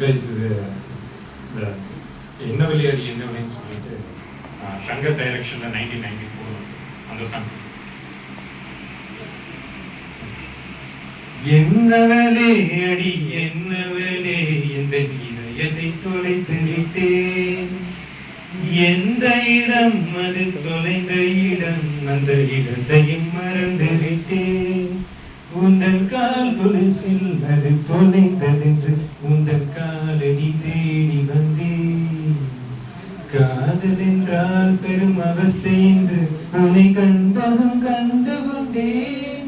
Guys இது இந்த என்ன விளையாடி என்ன விளையான்னு சொல்லிட்டு சங்கர் டைரக்ஷன்ல 1994 அந்த சாங். என்ன வேலே அடி என்ன வேலே எந்த இதயத்தை தொலைத்து விட்டேன், எந்த இடம் அது தொலைந்த இடம் அந்த இடத்தையும் மறந்து விட்டேன், உந்தன் கால் கொலுசில் அது தொலைந்ததென்று உந்தன் காலடி தேடி வந்தேன், காதல் என்றால் பெரும் அவஸ்தை என்று உன்னை கண்டதும் கண்டு கொண்டேன்,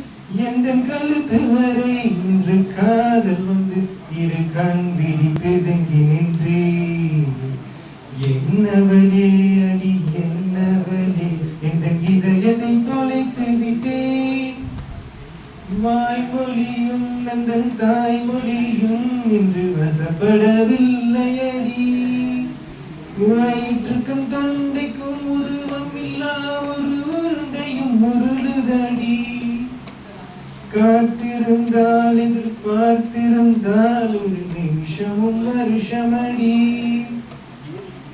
எந்த கழுத்து வரை இன்று காதல் வந்து இரு கண் விழி பிதுங்கி நின்றேன், என்னவளே அடி என்னவளே எந்த இதயத்தை தொலைத்து விட்டேன், வாய்மொழியும் அந்த தாய்மொழியும் இன்று வசப்படவில்லை அடி, வயிற்றுக்கும் தொண்டைக்கும் உருவம் இல்லா ஒரு உருண்டையும் உருளுதடி, காத்திருந்தால் எதிர்பார்த்திருந்தால் ஒரு நிமிஷமும் வருஷமடி,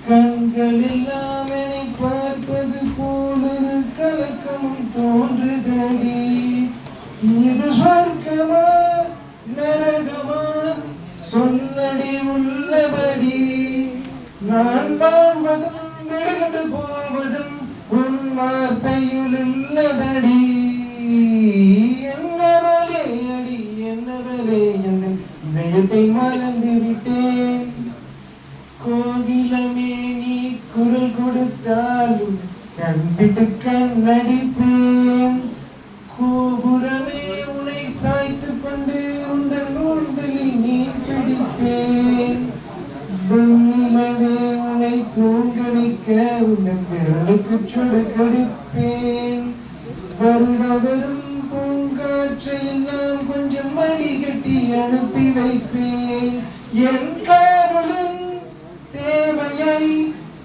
கண்கள் எல்லாம் என்னை பார்ப்பது போல் ஒரு கலக்கமும் தோன்றுதடி, இது சொர்க்கமா நரகமா சொல்லடி உள்ளபடி, நான் வாழ்வதும் விடுகட்டு போவதும் உன் வார்த்தையில் உள்ளதடி, என்னவளே அடி என்னவளே என் இதயத்தை மறந்து விட்டேன், கோகிலமே நீ குரல் கொடுத்தாலும் கண்பிட்டு கண்ணடிப்பேன், கோபுரமே உன்னை சாய்த்து கொண்டு உந்தன் நூல்களில் நீர் பிடிப்பேன், வெண்ணிலவே உன்னை தூங்க வைக்க உந்தன் விரலுக்கு சுடு கடிப்பேன், வருடவரும் பூங்காற்றை எல்லாம் கொஞ்சம் மடி கட்டி அனுப்பி வைப்பேன், என் காதலின் தேவையை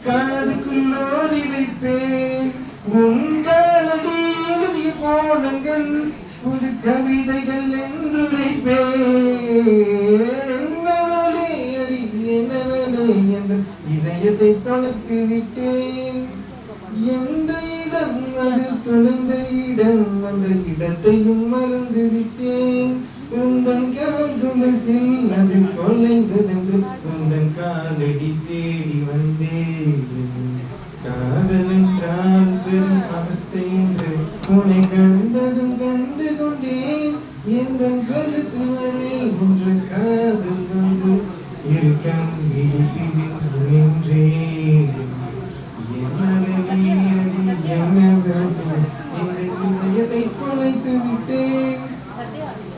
காதுக்குள் ஓதி வைப்பேன், உன் காலடி எழுதிய கோணங்கள் புது கவிதைகள் என்று வைப்பேன், என்னவளே அடி என்னவளே என்ற இதயத்தை தொலைத்து விட்டேன், எந்த இடம் அது தொலைந்த இடம் அந்த இடத்தையும் மறந்து விட்டேன், உந்தன் காதுலசில் அது தொலைந்ததென்று உந்தன் காலடி தேடி வந்தேன், காதல் என்றால் பெரும் அவஸ்தை என்று உன்னை கண்டதும் கண்டு கொண்டேன், எந்த கழுத்து வரை ஒன்று காதல் வந்து இருக்கம் விழிப்பிரிந்து நின்றேன், என்ன இதயத்தை